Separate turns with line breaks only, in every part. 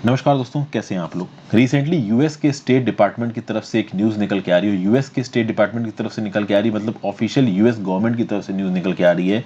नमस्कार दोस्तों, कैसे हैं आप लोग। रिसेंटली यूएस के स्टेट डिपार्टमेंट की तरफ से एक न्यूज़ निकल के आ रही है। यूएस के स्टेट डिपार्टमेंट की तरफ से निकल के आ रही है, मतलब ऑफिशियल यूएस गवर्नमेंट की तरफ से न्यूज़ निकल के आ रही है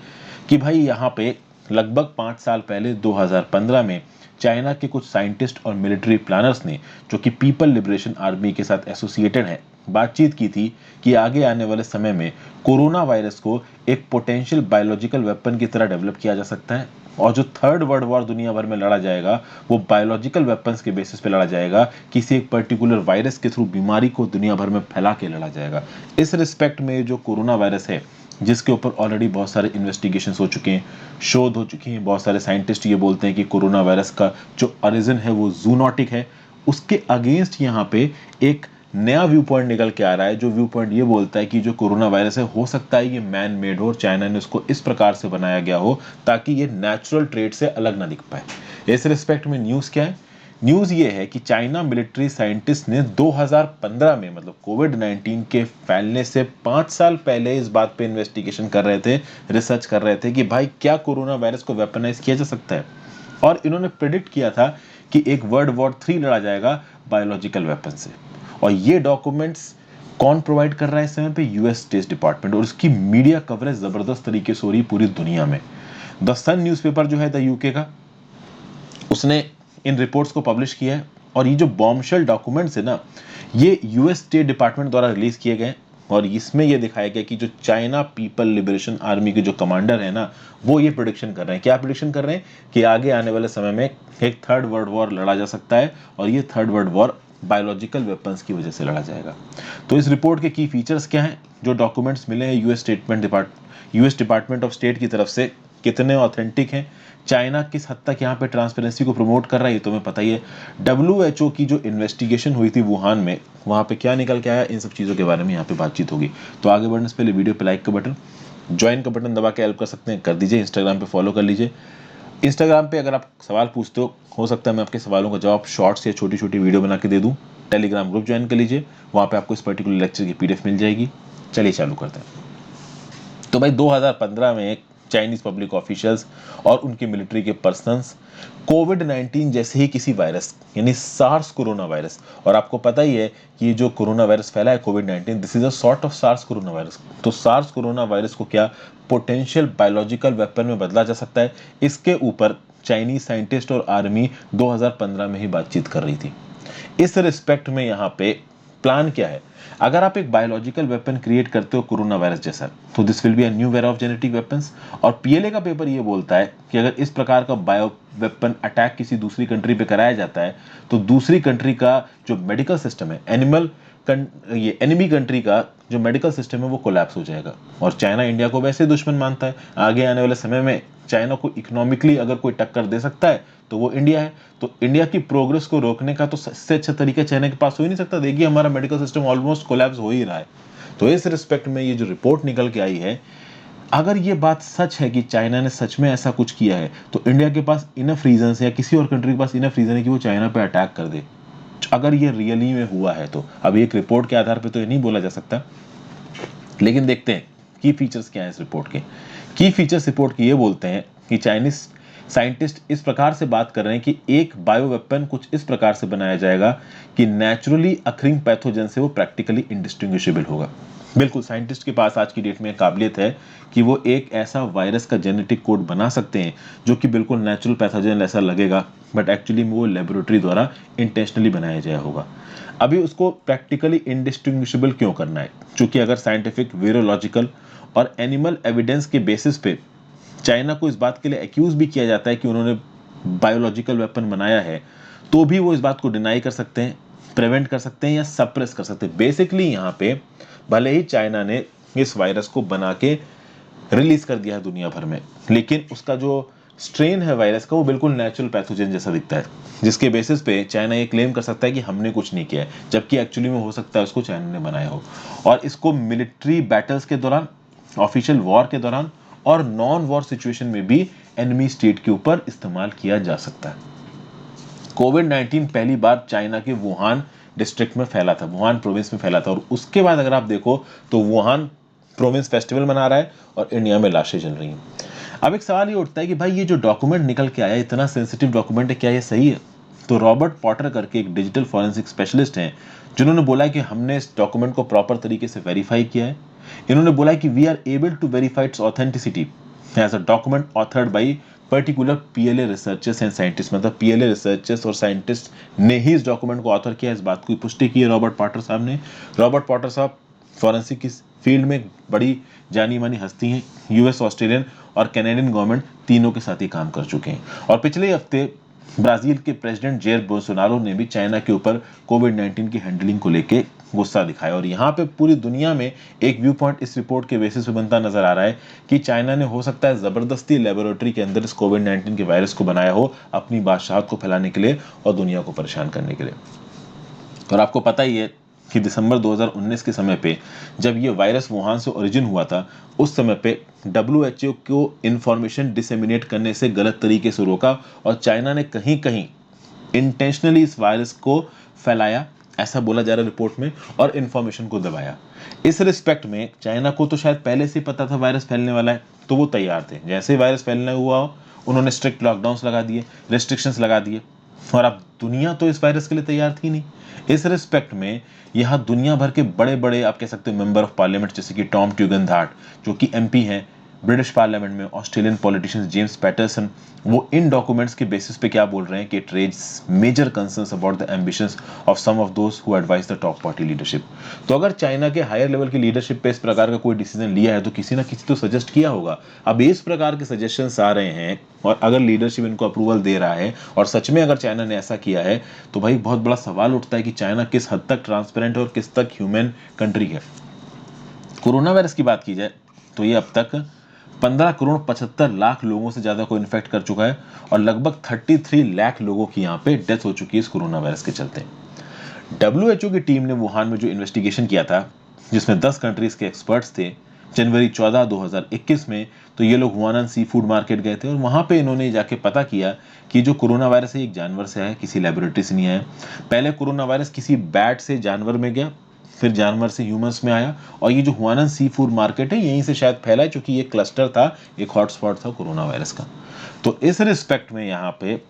कि भाई यहाँ पे लगभग 5 साल पहले 2015 में चाइना के कुछ साइंटिस्ट और मिलिट्री प्लानर्स ने, जो कि पीपल लिबरेशन आर्मी के साथ एसोसिएटेड है, बातचीत की थी कि आगे आने वाले समय में कोरोना वायरस को एक पोटेंशियल बायोलॉजिकल वेपन की तरह डेवलप किया जा सकता है और जो थर्ड वर्ल्ड वॉर दुनिया भर में लड़ा जाएगा वो बायोलॉजिकल वेपन्स के बेसिस पे लड़ा जाएगा। किसी एक पर्टिकुलर वायरस के थ्रू बीमारी को दुनिया भर में फैला के लड़ा जाएगा। इस रिस्पेक्ट में जो कोरोना वायरस है, जिसके ऊपर ऑलरेडी बहुत सारे इन्वेस्टिगेशन हो चुके हैं, शोध हो चुकी हैं, बहुत सारे साइंटिस्ट ये बोलते हैं कि कोरोना वायरस का जो ओरिजिन है वो जूनोटिक है, उसके अगेंस्ट यहाँ पे एक नया व्यू पॉइंट निकल के आ रहा है। जो व्यू पॉइंट ये बोलता है कि जो कोरोना वायरस है, हो सकता है ये मैन मेड हो और चाइना ने उसको इस प्रकार से बनाया गया हो ताकि ये नेचुरल ट्रेड से अलग ना दिख पाए। इस रिस्पेक्ट में न्यूज़ क्या है? न्यूज़ ये है कि चाइना मिलिट्री साइंटिस्ट ने 2015 में, मतलब कोविड-19 के फैलने से 5 साल पहले इस बात पे इन्वेस्टिगेशन कर रहे थे, रिसर्च कर रहे थे कि भाई क्या कोरोना वायरस को वेपनाइज किया जा सकता है। और इन्होंने प्रिडिक्ट किया था कि एक वर्ल्ड वॉर 3 लड़ा जाएगा बायोलॉजिकल वेपन से। और ये डॉक्यूमेंट्स कौन प्रोवाइड कर रहा है इस समय पे? US state department. और उसकी मीडिया कवरेज जबरदस्त तरीके से हो रही पूरी दुनिया में। द सन न्यूज़पेपर जो है द यूके का, उसने इन रिपोर्ट्स को पब्लिश किया है। और ये जो बॉम्बशेल डॉक्यूमेंट्स है ना, ये यूएस स्टेट डिपार्टमेंट द्वारा रिलीज किए गए। और इसमें ये दिखाया गया कि जो चाइना पीपल लिबरेशन आर्मी के जो कमांडर है ना, वो ये प्रिडिक्शन कर रहे हैं। क्या प्रिडिक्शन कर रहे हैं? कि आगे आने वाले समय में एक थर्ड वर्ल्ड वॉर लड़ा जा सकता है और ये third world war biological weapons की वजह से लड़ा जाएगा। तो इस रिपोर्ट के की फीचर्स क्या हैं, जो डॉक्यूमेंट्स मिले हैं यूएस डिपार्टमेंट ऑफ स्टेट की तरफ से, कितने ऑथेंटिक हैं, चाइना किस हद तक यहाँ पे ट्रांसपेरेंसी को प्रमोट कर रहा है, ये तुम्हें पता ही है। डब्ल्यूएचओ की जो इन्वेस्टिगेशन हुई थी वुहान में, वहाँ पे क्या निकल के आया, इन सब चीज़ों के बारे में यहाँ पे बातचीत होगी। तो आगे बढ़ने से पहले वीडियो पे लाइक का बटन, ज्वाइन का बटन दबा के हेल्प कर सकते हैं, कर दीजिए। इंस्टाग्राम पे फॉलो कर लीजिए। इंस्टाग्राम पे अगर आप सवाल पूछते हो सकता है मैं आपके सवालों का जवाब शॉर्ट्स या छोटी छोटी वीडियो बना के दे दूँ। टेलीग्राम ग्रुप ज्वाइन कर लीजिए, वहाँ पे आपको इस पर्टिकुलर लेक्चर की पीडीएफ मिल जाएगी। चलिए चालू करते हैं। तो भाई 2015 में चाइनीज पब्लिक ऑफिशियल्स और उनके मिलिट्री के पर्सन्स कोविड-19 जैसे ही किसी वायरस, यानी सार्स कोरोना वायरस, और आपको पता ही है कि ये जो कोरोना वायरस फैला है कोविड-19, this is a sort of SARS corona virus. तो सार्स कोरोना वायरस को क्या पोटेंशियल बायोलॉजिकल वेपन में बदला जा सकता है, इसके ऊपर चाइनीज साइंटिस्ट और आर्मी 2015 में ही बातचीत कर रही थी। इस रिस्पेक्ट में यहाँ पे प्लान क्या है? अगर आप एक बायोलॉजिकल वेपन क्रिएट करते हो कोरोना वायरस जैसा, तो this will be a new vera of genetic weapons. और पीएलए का पेपर ये बोलता है कि अगर इस प्रकार का बायो वेपन अटैक किसी दूसरी कंट्री पे कराया जाता है, तो दूसरी कंट्री का जो मेडिकल सिस्टम है, ये एनिमी कंट्री का जो मेडिकल सिस्टम है वो कोलैप्स हो जाएगा। और चाइना इंडिया को वैसे दुश्मन मानता है। आगे आने वाले समय में चाइना को इकोनॉमिकली अगर कोई टक्कर दे सकता है तो वो इंडिया है। तो इंडिया की प्रोग्रेस को रोकने का तो सबसे अच्छा तरीका चाइना के पास हो ही नहीं सकता। देखिए हमारा मेडिकल सिस्टम ऑलमोस्ट कोलैप्स हो ही रहा है। तो इस रिस्पेक्ट में ये जो रिपोर्ट निकल के आई है, अगर ये बात सच है कि चाइना ने सच में ऐसा कुछ किया है, तो इंडिया के पास इनफ रीजन है या किसी और कंट्री के पास इनफ रीजन है कि वो चाइना पे अटैक कर दे। अगर ये रियली में हुआ है तो अब एक रिपोर्ट के आधार पे तो ये नहीं बोला जा सकता, लेकिन देखते हैं की फीचर्स क्या है इस रिपोर्ट के। की फीचर्स रिपोर्ट के ये बोलते हैं कि चाइनीज साइंटिस्ट इस प्रकार से बात कर रहे हैं कि एक बायो वेपन कुछ इस प्रकार से बनाया जाएगा कि नेचुरली अक्रिंग पैथोजन से वो प्रैक्टिकली इंडिस्टिंग्विशेबल होगा। बिल्कुल, साइंटिस्ट के पास आज की डेट में काबिलियत है कि वो एक ऐसा वायरस का जेनेटिक कोड बना सकते हैं जो कि बिल्कुल नेचुरल पैथोजन ऐसा लगेगा, बट एक्चुअली वो लेबोरेटरी द्वारा इंटेंशनली बनाया गया होगा। अभी उसको प्रैक्टिकली इंडिस्टिंग्विशेबल क्यों करना है? क्योंकि अगर साइंटिफिक, वीरोलॉजिकल और एनिमल एविडेंस के बेसिस पे चाइना को इस बात के लिए एक्यूज भी किया जाता है कि उन्होंने बायोलॉजिकल वेपन बनाया है, तो भी वो इस बात को डिनाई कर सकते हैं, प्रिवेंट कर सकते हैं या सप्रेस कर सकते हैं। बेसिकली यहाँ पे भले ही चाइना ने इस वायरस को बना के रिलीज कर दिया है दुनिया भर में, लेकिन उसका जो स्ट्रेन है वायरस का वो बिल्कुल नेचुरल पैथोजन जैसा दिखता है, जिसके बेसिस पे चाइना ये क्लेम कर सकता है कि हमने कुछ नहीं किया है, जबकि एक्चुअली में हो सकता है उसको चाइना ने बनाया हो। और इसको मिलिट्री बैटल्स के दौरान, ऑफिशियल वॉर के दौरान और नॉन वॉर सिचुएशन में भी एनिमी स्टेट के ऊपर इस्तेमाल किया जा सकता है। कोविड-19 पहली बार चाइना के वुहान डिस्ट्रिक्ट में फैला था, वुहान प्रोविंस में फैला था, और उसके बाद अगर आप देखो तो वुहान प्रोविंस फेस्टिवल मना रहा है और इंडिया में लाशें जल रही हैं। अब एक सवाल ये उठता है कि भाई ये जो डॉक्यूमेंट निकल के आया, इतना सेंसिटिव डॉक्यूमेंट है, क्या ये सही है? तो रॉबर्ट पॉटर करके एक डिजिटल फॉरेंसिक स्पेशलिस्ट हैं, जिन्होंने बोला है कि हमने इस डॉक्यूमेंट को प्रॉपर तरीके से वेरीफाई किया है। इन्होंने बोला है कि we are able to verify its authenticity as a document authored by particular PLA researchers and scientist, मतलब पीएलए रिसर्चर्स और साइंटिस्ट ने ही इस डॉक्यूमेंट को ऑथर किया। इस बात की पुष्टि की है रॉबर्ट पॉटर साहब ने। रॉबर्ट पॉटर साहब फॉरेंसिक की फील्ड में बड़ी जानी मानी हस्ती हैं। यूएस, ऑस्ट्रेलियन और कैनेडियन गवर्नमेंट तीनों के साथ ही काम कर चुके हैं। और पिछले हफ्ते ब्राजील के प्रेसिडेंट जेयर बोल्सोनारो ने भी चाइना के ऊपर कोविड-19 की हैंडलिंग को लेके गुस्सा दिखाया। और यहाँ पे पूरी दुनिया में एक व्यू पॉइंट इस रिपोर्ट के बेसिस पे बनता नजर आ रहा है कि चाइना ने हो सकता है जबरदस्ती लेबोरेटरी के अंदर इस कोविड-19 के वायरस को बनाया हो अपनी बादशाहत को फैलाने के लिए और दुनिया को परेशान करने के लिए। और आपको पता ही है कि दिसंबर 2019 के समय पे जब ये वायरस वुहान से ओरिजिन हुआ था, उस समय पे WHO को इंफॉर्मेशन डिसेमिनेट करने से गलत तरीके से रोका और चाइना ने कहीं कहीं इंटेंशनली इस वायरस को फैलाया, ऐसा बोला जा रहा है रिपोर्ट में, और इंफॉर्मेशन को दबाया। इस रिस्पेक्ट में चाइना को तो शायद पहले से पता था वायरस फैलने वाला है, तो वो तैयार थे। जैसे ही वायरस फैलने हुआ उन्होंने स्ट्रिक्ट लॉकडाउन लगा दिए, रेस्ट्रिक्शंस लगा दिए, और अब दुनिया तो इस वायरस के लिए तैयार थी नहीं। इस रिस्पेक्ट में यहाँ दुनिया भर के बड़े बड़े आप कह सकते हैं मेंबर ऑफ पार्लियामेंट, जैसे कि टॉम ट्यूगनधाट जो कि MP हैं ब्रिटिश पार्लियामेंट में, ऑस्ट्रेलियन पॉलिटिशियंस जेम्स पैटरसन, वो इन डॉक्यूमेंट्स के बेसिस पे क्या बोल रहे हैं कि it raise major concerns about the ambitions of some of those who advise the top party leadership. तो अगर चाइना के हायर लेवल की लीडरशिप पे इस प्रकार का कोई डिसीजन लिया है तो किसी ना किसी तो सजेस्ट किया होगा। अब इस प्रकार के सजेशंस आ रहे हैं और अगर लीडरशिप इनको अप्रूवल दे रहा है और सच में अगर चाइना ने ऐसा किया है तो भाई बहुत बड़ा सवाल उठता है कि चाइना किस हद तक ट्रांसपेरेंट और किस तक ह्यूमन कंट्री है। कोरोना वायरस की बात की जाए तो ये अब तक 15 करोड़ 75 लाख लोगों से ज्यादा को इन्फेक्ट कर चुका है और लगभग 33 लाख लोगों की यहाँ पे डेथ हो चुकी है इस कोरोना वायरस के चलते। WHO की टीम ने वुहान में जो इन्वेस्टिगेशन किया था, जिसमें 10 कंट्रीज के एक्सपर्ट्स थे, जनवरी 14 2021 में, तो ये लोग हुआनन सी फूड मार्केट गए थे और वहां पे इन्होंने जाके पता किया कि जो कोरोना वायरस है एक जानवर से आया, किसी लेबोरेटरी से नहीं आया। पहले कोरोना वायरस किसी बैट से जानवर में गया, फिर जानवर से ह्यूमंस में आया, और ये जो हुआनन सी फूड मार्केट है यहीं से शायद फैला है, क्योंकि ये क्लस्टर था, एक हॉटस्पॉट था कोरोना वायरस का। तो इस रिस्पेक्ट में यहाँ पे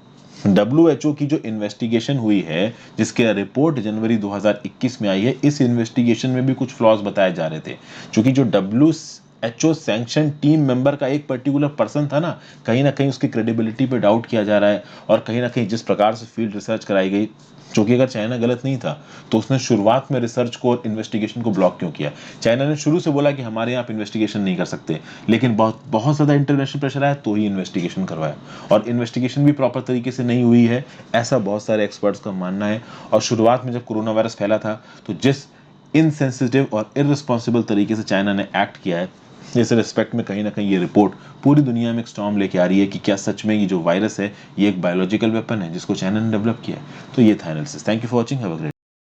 WHO की जो इन्वेस्टिगेशन हुई है, जिसके रिपोर्ट जनवरी 2021 में आई है, इस इन्वेस्टिगेशन में भी कुछ फ्लॉज बताए जा रहे थे, क्योंकि जो WHO सैंक्शन टीम मेंबर का एक पर्टिकुलर पर्सन था ना कहीं उसकी क्रेडिबिलिटी पे डाउट किया जा रहा है। और कहीं ना कहीं जिस प्रकार से फील्ड रिसर्च कराई गई, क्योंकि अगर चाइना गलत नहीं था तो उसने शुरुआत में रिसर्च को और इन्वेस्टिगेशन को ब्लॉक क्यों किया। चाइना ने शुरू से बोला कि हमारे यहाँ आप इन्वेस्टिगेशन नहीं कर सकते, लेकिन बहुत ज्यादा इंटरनेशनल प्रेशर आया तो ही इन्वेस्टिगेशन करवाया, और इन्वेस्टिगेशन भी प्रॉपर तरीके से नहीं हुई है, ऐसा बहुत सारे एक्सपर्ट्स का मानना है। और शुरुआत में जब कोरोना वायरस फैला था तो जिस इनसेंसिटिव और इररिस्पॉन्सिबल तरीके से चाइना ने एक्ट किया है, इस रिस्पेक्ट में कहीं ना कहीं ये रिपोर्ट पूरी दुनिया में एक स्टॉर्म लेके आ रही है कि क्या सच में ये जो वायरस है ये एक बायोलॉजिकल वेपन है जिसको चाइना ने डेवलप किया है। तो ये था analysis. Thank you for watching, have a great